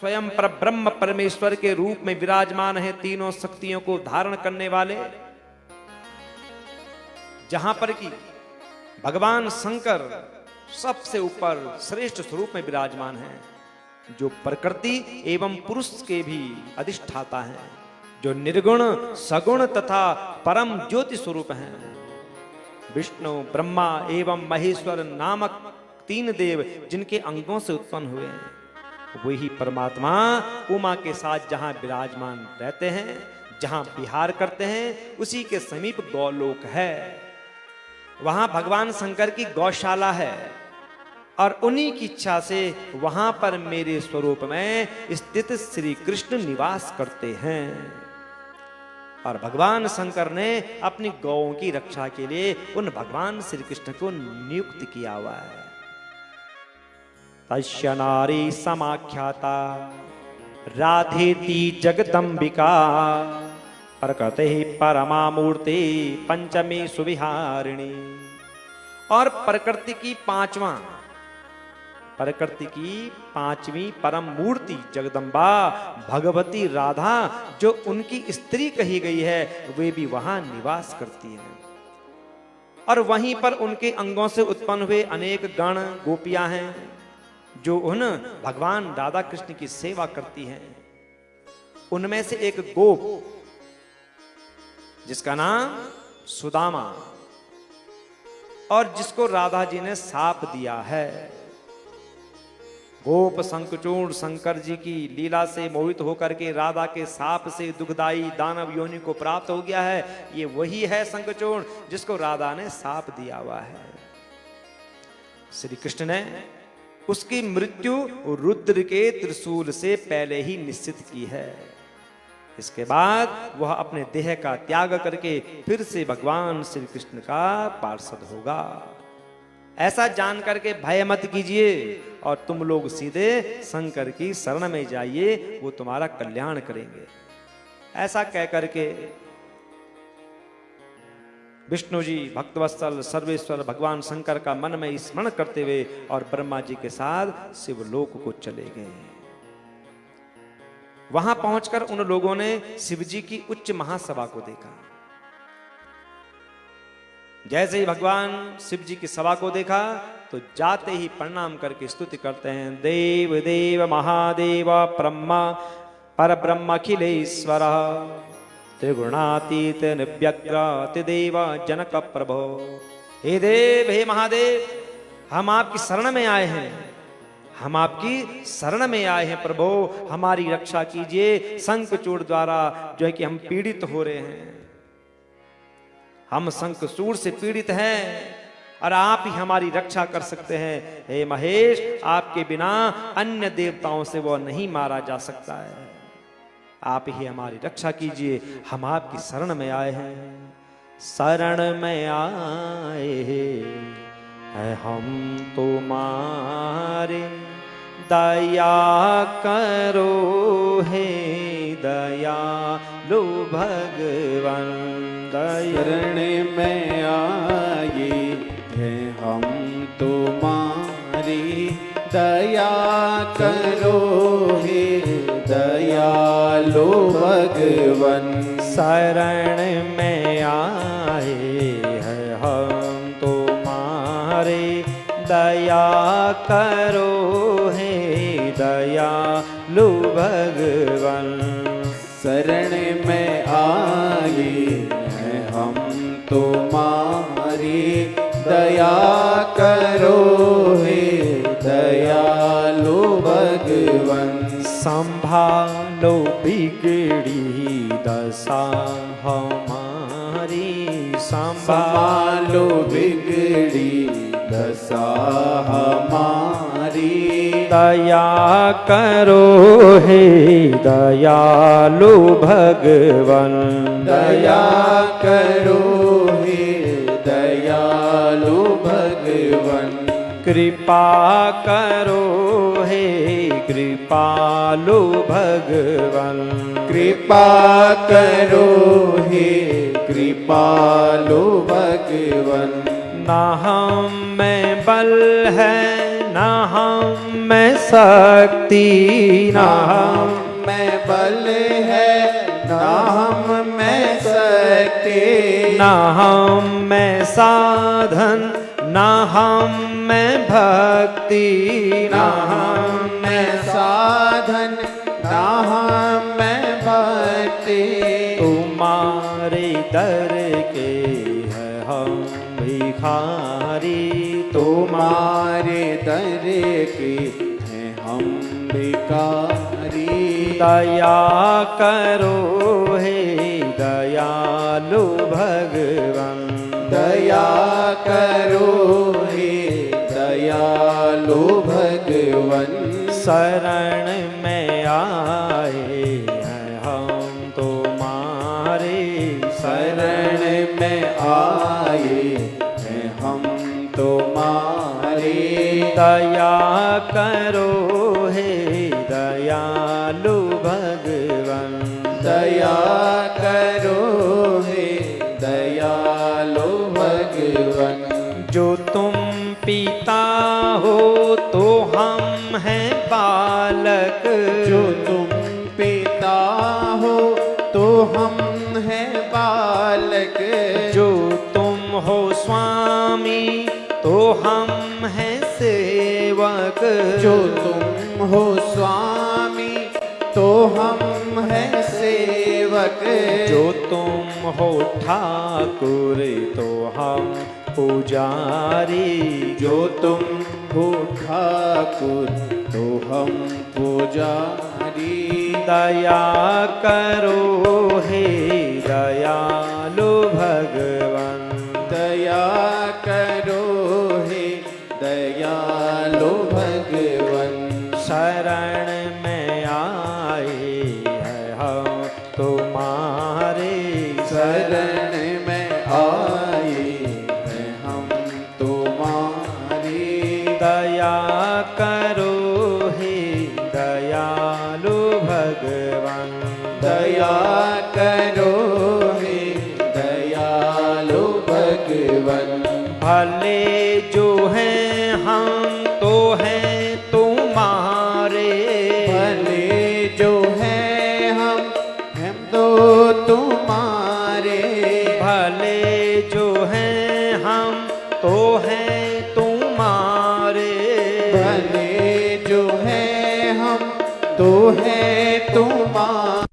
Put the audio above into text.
स्वयं पर ब्रह्म परमेश्वर के रूप में विराजमान है, तीनों शक्तियों को धारण करने वाले। जहां पर कि भगवान शंकर सबसे ऊपर श्रेष्ठ स्वरूप में विराजमान है, जो प्रकृति एवं पुरुष के भी अधिष्ठाता है, जो निर्गुण सगुण तथा परम ज्योति स्वरूप हैं। विष्णु ब्रह्मा एवं महेश्वर नामक तीन देव जिनके अंगों से उत्पन्न हुए हैं, वही परमात्मा उमा के साथ जहां विराजमान रहते हैं, जहां विहार करते हैं, उसी के समीप गौलोक है। वहां भगवान शंकर की गौशाला है और उन्हीं की इच्छा से वहां पर मेरे स्वरूप में स्थित श्री कृष्ण निवास करते हैं। और भगवान शंकर ने अपनी गौओं की रक्षा के लिए उन भगवान श्री कृष्ण को नियुक्त किया हुआ है। तस्य नारी समाख्याता राधेति जगदंबिका प्रकृति परमा मूर्ति पंचमी सुविहारिणी। और प्रकृति की पांचवी परम मूर्ति जगदम्बा भगवती राधा, जो उनकी स्त्री कही गई है, वे भी वहां निवास करती हैं। और वहीं पर उनके अंगों से उत्पन्न हुए अनेक गण गोपियां हैं, जो उन भगवान राधा कृष्ण की सेवा करती हैं। उनमें से एक गोप, जिसका नाम सुदामा, और जिसको राधा जी ने साप दिया है। गोप शंखचूर्ण शंकर जी की लीला से मोहित होकर के राधा के साप से दुखदाई दानव योनि को प्राप्त हो गया है। ये वही है शंखचूर्ण जिसको राधा ने साप दिया हुआ है। श्री कृष्ण ने उसकी मृत्यु रुद्र के त्रिशूल से पहले ही निश्चित की है। इसके बाद वह अपने देह का त्याग करके फिर से भगवान श्री कृष्ण का पार्षद होगा। ऐसा जान करके भय मत कीजिए और तुम लोग सीधे शंकर की शरण में जाइए, वो तुम्हारा कल्याण करेंगे। ऐसा कह करके विष्णु जी भक्तवत्सल सर्वेश्वर भगवान शंकर का मन में स्मरण करते हुए और ब्रह्मा जी के साथ शिवलोक को चले गए। वहां पहुंचकर उन लोगों ने शिव जी की उच्च महासभा को देखा। जैसे ही भगवान शिव जी की सभा को देखा तो जाते ही प्रणाम करके स्तुति करते हैं। देव देव महादेव ब्रह्मा पर ब्रह्म अखिलेश्वर त्रिगुणातीत निर्व्यग्र अतिदेव जनक प्रभो। हे देव हे महादेव, हम आपकी शरण में आए हैं, हम आपकी शरण में आए हैं प्रभो, हमारी रक्षा कीजिए। शंखचूड़ द्वारा जो है कि हम पीड़ित हो रहे हैं, हम शंखचूड़ से पीड़ित हैं और आप ही हमारी रक्षा कर सकते हैं। हे महेश, आपके बिना अन्य देवताओं से वो नहीं मारा जा सकता है, आप ही हमारी रक्षा कीजिए, हम आपकी शरण में आए हैं। शरण में आए हैं हम तुम्हारे, दया करो हे दयालु भगवान। शरण में आए हैं हम तुम्हारी, दया करो हे दयालु भगवन। शरण में आए हैं हम तुम्हारे, दया करो हे दयालु भगवन। शरण में आए हैं हम तुम्हारी, दया करो हे दयालु भगवन। संभालो बिगड़ी दशा हमारी, संभालो बिगड़ी दशा हमारी, दया करो हे दयालु भगवन। दया करो हे दयालु भगवन। कृपा करो हे कृपालु भगवन। कृपा करो हे कृपालु भगवन। ना हम में बल है, ना हम में शक्ति, ना हम में बल है, ना हम में शक्ति, ना हम में साधन, ना हम में भक्ति, ना हम में साधन, ना हम में भक्ति। तुम्हारे दर के है हम भिखारी, तुम्हारे दर के हैं हम भिखारी। दया करो हे दयालु भगवन, दया करो हे दयालु भगवन। शरण में आए हैं हम तुम्हारे, शरण में आए हैं हम तुम्हारे। दया करो हे दयालु भगवन, दया करो हे दयालु भगवन। जो तुम पिता हो तो हम हैं बालक, जो तुम पिता हो तो हम हैं बालक। जो तुम हो स्वामी तो हम हैं सेवक, जो तुम हो स्वामी तो हम हैं सेवक। जो तुम हो ठाकुर तो हम पुजारी, जो तुम हो ठाकुर तो हम पुजारी। दया करो हे दयालु भगवन, दया करो हे दयालु भगवन। शरण में आए हैं हम तुम्हारे, शरण में आए हैं हम तुम्हारे। दया करो हे दयालु भगवन, दया करो हे दयालु भगवन। भले जो हैं हम तो हैं तुम्हारे, भले जो हैं हम तो तुम्हारे। भले जो हैं हम तो हैं तुम्हारे, भले जो हैं हम तो हैं तुम्हारे।